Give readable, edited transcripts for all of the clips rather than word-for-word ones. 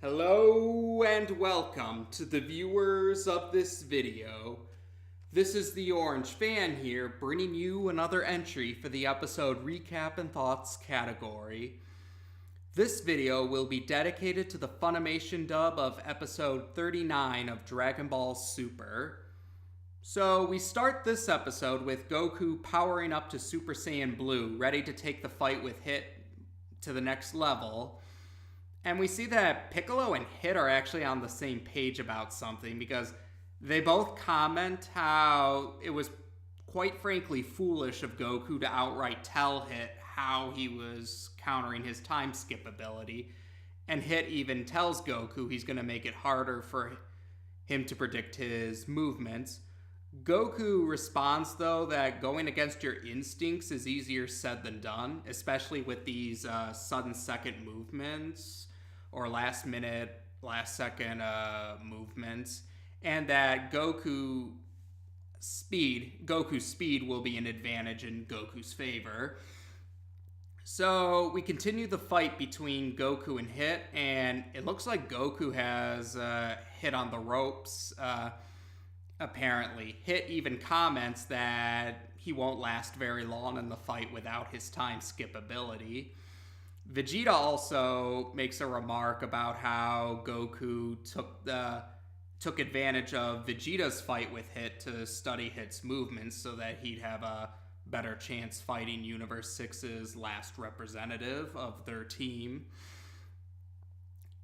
Hello and welcome to the viewers of this video. This is the Orange Fan here, bringing you another entry for the episode Recap and Thoughts category. This video will be dedicated to the Funimation dub of episode 39 of Dragonball Super. So we start this episode with Goku powering up to Super Saiyan Blue, ready to take the fight with Hit to the next level. And we see that Piccolo and Hit are actually on the same page about something because they both comment how it was quite frankly foolish of Goku to outright tell Hit how he was countering his time skip ability. And Hit even tells Goku he's going to make it harder for him to predict his movements. Goku responds, though, that going against your instincts is easier said than done, especially with these sudden second movements or last second movements, and that Goku's speed will be an advantage in Goku's favor. So we continue the fight between Goku and Hit, and it looks like Goku has Hit on the ropes. Apparently, Hit even comments that he won't last very long in the fight without his time skip ability. Vegeta also makes a remark about how Goku took advantage of Vegeta's fight with Hit to study Hit's movements so that he'd have a better chance fighting Universe 6's last representative of their team.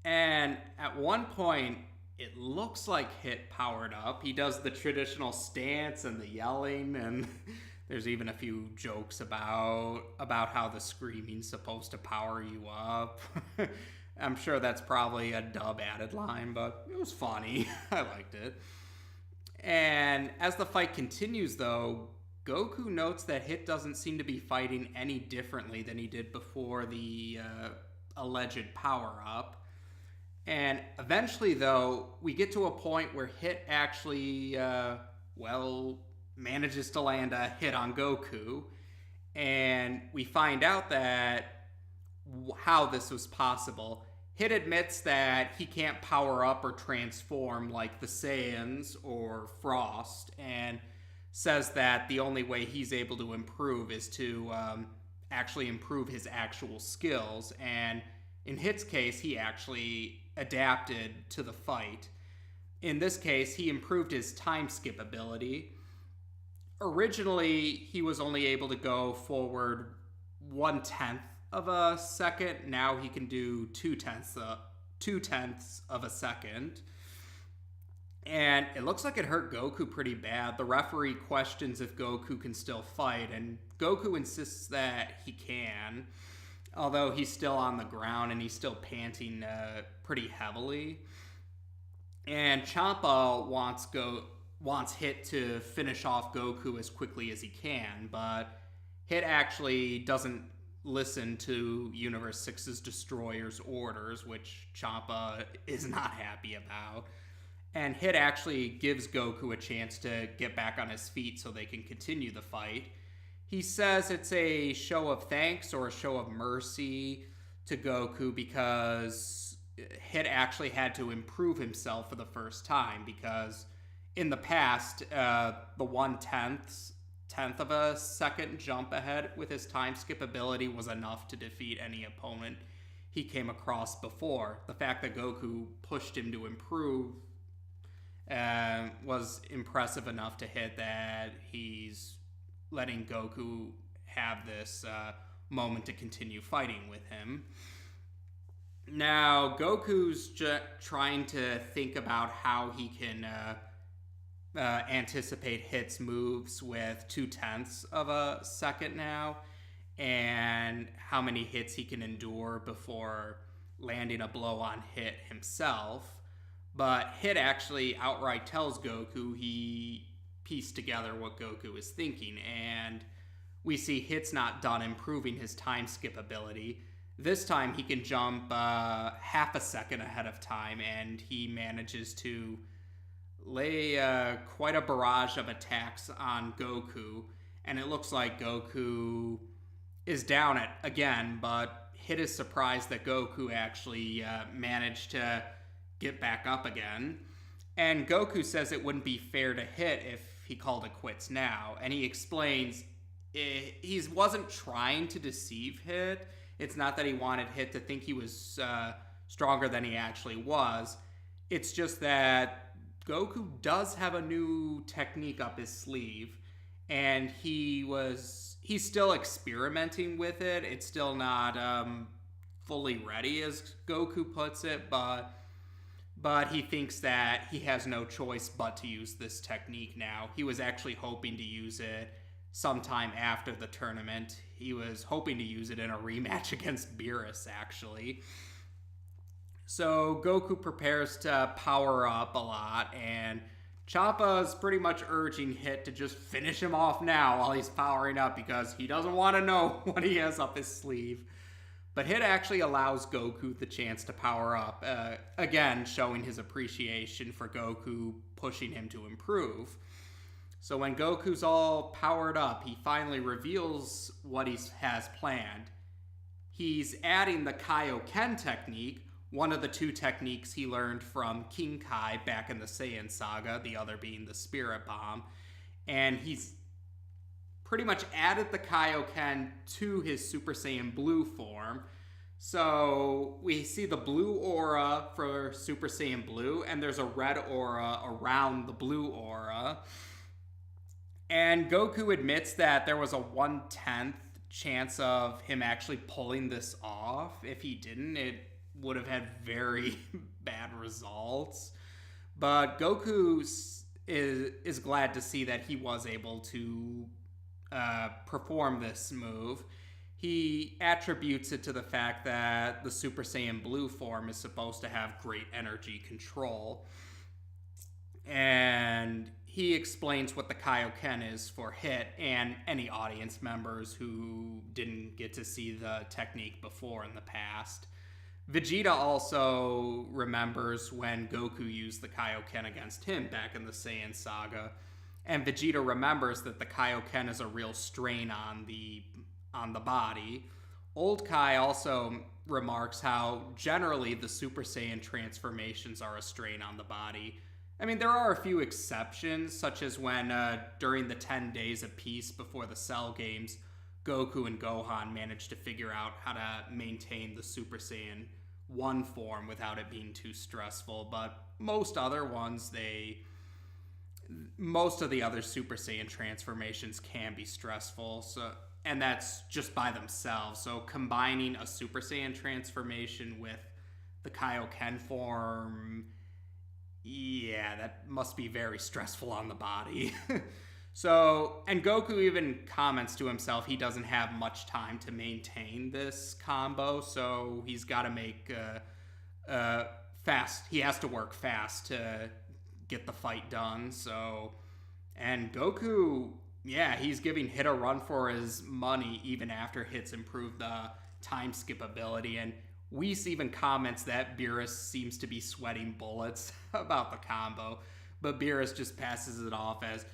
And at one point, it looks like Hit powered up. He does the traditional stance and the yelling, and there's even a few jokes about how the screaming's supposed to power you up. I'm sure that's probably a dub added line, but it was funny. I liked it. And as the fight continues, though, Goku notes that Hit doesn't seem to be fighting any differently than he did before the alleged power-up. And eventually, though, we get to a point where Hit actually, manages to land a hit on Goku. And we find out that how this was possible. Hit admits that he can't power up or transform like the Saiyans or Frost, and says that the only way he's able to improve is to actually improve his actual skills. And in Hit's case, he actually adapted to the fight. In this case, he improved his time skip ability. Originally, he was only able to go forward 1/10 of a second. Now he can do 2/10 of a second. And it looks like it hurt Goku pretty bad. The referee questions if Goku can still fight, and Goku insists that he can, although he's still on the ground and he's still panting pretty heavily. And Champa wants Hit to finish off Goku as quickly as he can, but Hit actually doesn't listen to Universe 6's Destroyer's orders, which Champa is not happy about. And Hit actually gives Goku a chance to get back on his feet so they can continue the fight. He says it's a show of thanks or a show of mercy to Goku because Hit actually had to improve himself for the first time, because in the past, the 1/10th of a second jump ahead with his time skip ability was enough to defeat any opponent he came across before. The fact that Goku pushed him to improve was impressive enough to Hit that he's letting Goku have this moment to continue fighting with him. Now, Goku's trying to think about how he can anticipate Hit's moves with 2/10 of a second now, and how many hits he can endure before landing a blow on Hit himself. But Hit actually outright tells Goku he pieced together what Goku is thinking, and we see Hit's not done improving his time skip ability. This time he can jump half a second ahead of time, and he manages to lay quite a barrage of attacks on Goku, and it looks like Goku is down again, but Hit is surprised that Goku actually managed to get back up again. And Goku says it wouldn't be fair to Hit if he called it quits now. And he explains he wasn't trying to deceive Hit. It's not that he wanted Hit to think he was stronger than he actually was. It's just that Goku does have a new technique up his sleeve, and he's still experimenting with it. It's still not fully ready, as Goku puts it, but he thinks that he has no choice but to use this technique now. He was actually hoping to use it sometime after the tournament. He was hoping to use it in a rematch against Beerus, actually. So Goku prepares to power up a lot, and Choppa's pretty much urging Hit to just finish him off now while he's powering up because he doesn't want to know what he has up his sleeve. But Hit actually allows Goku the chance to power up, again showing his appreciation for Goku pushing him to improve. So when Goku's all powered up, he finally reveals what he has planned. He's adding the Kaioken technique, one of the two techniques he learned from King Kai back in the Saiyan saga, the other being the Spirit Bomb. And he's pretty much added the Kaioken to his Super Saiyan Blue form. So we see the blue aura for Super Saiyan Blue, and there's a red aura around the blue aura. And Goku admits that there was a 1/10 chance of him actually pulling this off. If he didn't, it would have had very bad results. But Goku is glad to see that he was able to perform this move. He attributes it to the fact that the Super Saiyan Blue form is supposed to have great energy control. And he explains what the Kaioken is for Hit and any audience members who didn't get to see the technique before in the past. Vegeta also remembers when Goku used the Kaioken against him back in the Saiyan saga. And Vegeta remembers that the Kaioken is a real strain on the body. Old Kai also remarks how generally the Super Saiyan transformations are a strain on the body. I mean, there are a few exceptions, such as when during the 10 days of peace before the Cell games, Goku and Gohan managed to figure out how to maintain the Super Saiyan 1 form without it being too stressful. But most other ones, most of the other Super Saiyan transformations can be stressful. And that's just by themselves. So combining a Super Saiyan transformation with the Kaioken form, yeah, that must be very stressful on the body. And Goku even comments to himself he doesn't have much time to maintain this combo, so he's got to make fast. He has to work fast to get the fight done. And Goku, yeah, he's giving Hit a run for his money even after Hit's improved the time skip ability. And Whis even comments that Beerus seems to be sweating bullets about the combo, but Beerus just passes it off as,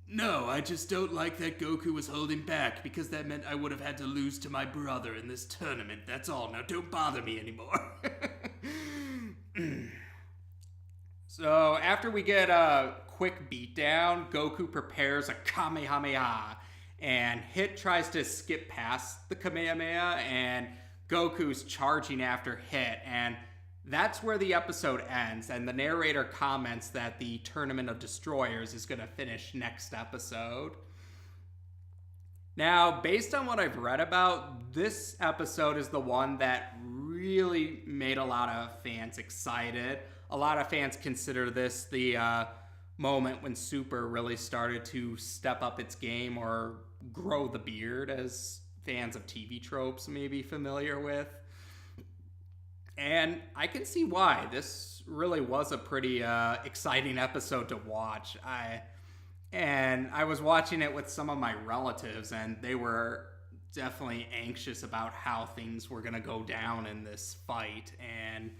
"No, I just don't like that Goku was holding back because that meant I would have had to lose to my brother in this tournament. That's all. Now don't bother me anymore." So after we get a quick beatdown, Goku prepares a Kamehameha, and Hit tries to skip past the Kamehameha, and Goku's charging after Hit, and that's where the episode ends, and the narrator comments that the Tournament of Destroyers is going to finish next episode. Now, based on what I've read about, this episode is the one that really made a lot of fans excited. A lot of fans consider this the moment when Super really started to step up its game or grow the beard, as fans of TV tropes may be familiar with. And I can see why. This really was a pretty exciting episode to watch. I was watching it with some of my relatives, and they were definitely anxious about how things were going to go down in this fight. And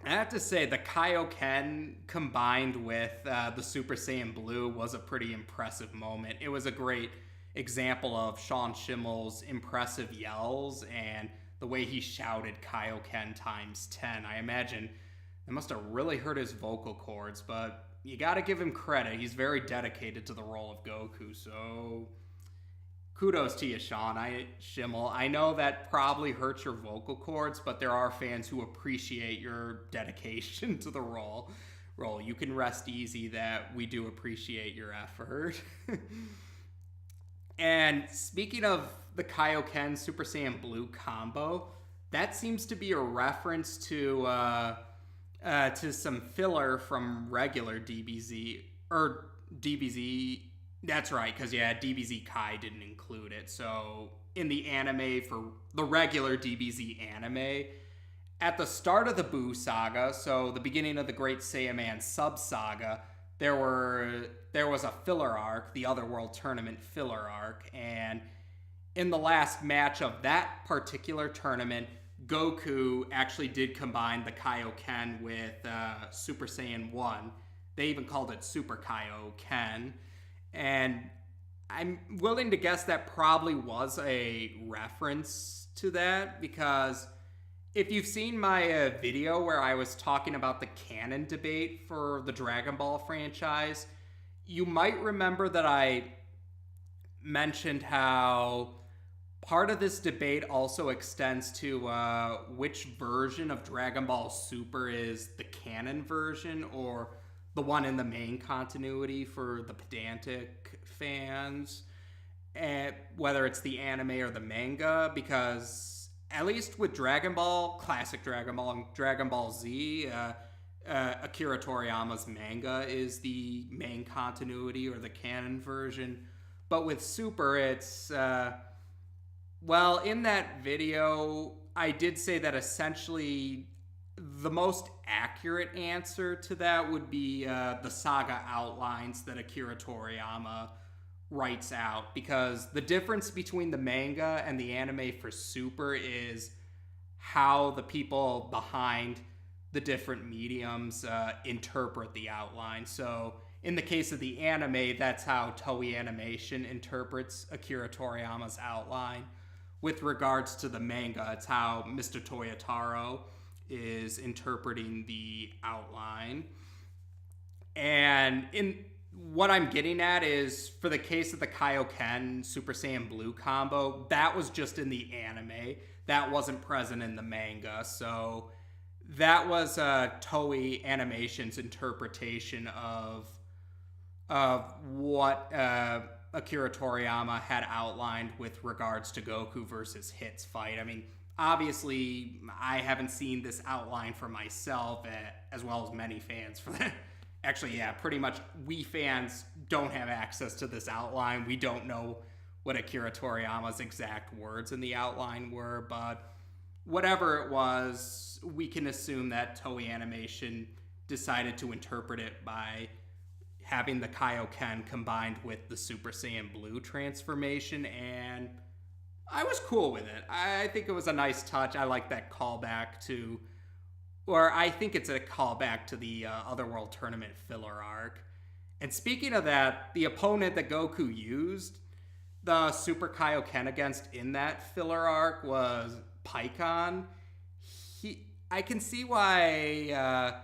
I have to say, the Kaioken combined with the Super Saiyan Blue was a pretty impressive moment. It was a great example of Sean Schimmel's impressive yells and the way he shouted Kaioken times 10. I imagine it must have really hurt his vocal cords, but you gotta give him credit. He's very dedicated to the role of Goku, so kudos to you, Schimmel. I know that probably hurts your vocal cords, but there are fans who appreciate your dedication to the role. You can rest easy that we do appreciate your effort. And speaking of the Kaioken Super Saiyan Blue combo, that seems to be a reference to some filler from regular DBZ, or DBZ. That's right, because DBZ Kai didn't include it. So in the anime, for the regular DBZ anime, at the start of the Buu saga, so the beginning of the Great Saiyaman sub-saga, there was a filler arc, the Otherworld Tournament filler arc, and in the last match of that particular tournament, Goku actually did combine the Kaioken with Super Saiyan 1. They even called it Super Kaioken. And I'm willing to guess that probably was a reference to that, because if you've seen my video where I was talking about the canon debate for the Dragon Ball franchise, you might remember that I mentioned how part of this debate also extends to which version of Dragon Ball Super is the canon version or the one in the main continuity for the pedantic fans, and whether it's the anime or the manga, because at least with Dragon Ball, classic Dragon Ball, and Dragon Ball Z, Akira Toriyama's manga is the main continuity or the canon version. But with Super, it's, well, in that video, I did say that essentially the most accurate answer to that would be the saga outlines that Akira Toriyama writes out, because the difference between the manga and the anime for Super is how the people behind the different mediums interpret the outline. So in the case of the anime, that's how Toei Animation interprets Akira Toriyama's outline. With regards to the manga, it's how Mr. Toyotaro is interpreting the outline. And in what I'm getting at is, for the case of the Kaioken Super Saiyan Blue combo, that was just in the anime. That wasn't present in the manga. So that was Toei Animation's interpretation of what Akira Toriyama had outlined with regards to Goku versus Hit's fight. I mean, obviously, I haven't seen this outline for myself, as well as many fans for that. Actually, yeah, pretty much we fans don't have access to this outline. We don't know what Akira Toriyama's exact words in the outline were, but whatever it was, we can assume that Toei Animation decided to interpret it by having the Kaioken combined with the Super Saiyan Blue transformation, and I was cool with it. I think it was a nice touch. I like that callback to, or I think it's a callback to the Otherworld Tournament filler arc. And speaking of that, the opponent that Goku used the Super Kaioken against in that filler arc was Pikkon. I can see why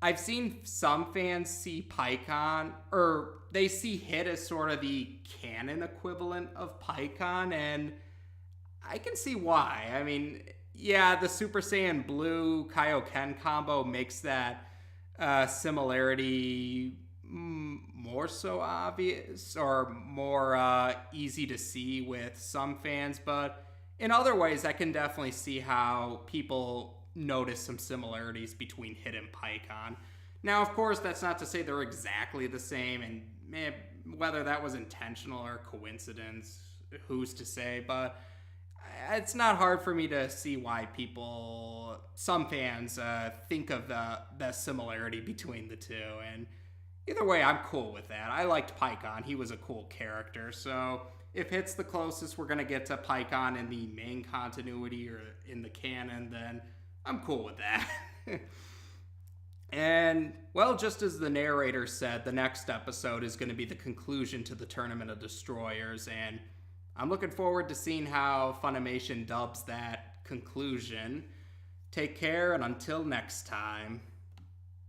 I've seen some fans see Pikkon, or they see Hit as sort of the canon equivalent of Pikkon, and I can see why. I mean, yeah, the Super Saiyan Blue Kaioken combo makes that similarity more so obvious, or more easy to see with some fans, but in other ways, I can definitely see how people notice some similarities between Hit and Pikkon. Now, of course, that's not to say they're exactly the same, and whether that was intentional or coincidence, who's to say, but it's not hard for me to see why some fans think of the similarity between the two, and either way, I'm cool with that. I liked Pikkon. He was a cool character, so if Hit's the closest we're going to get to Pikkon in the main continuity or in the canon, then I'm cool with that. And, well, just as the narrator said, the next episode is going to be the conclusion to the Tournament of Destroyers, and I'm looking forward to seeing how Funimation dubs that conclusion. Take care, and until next time.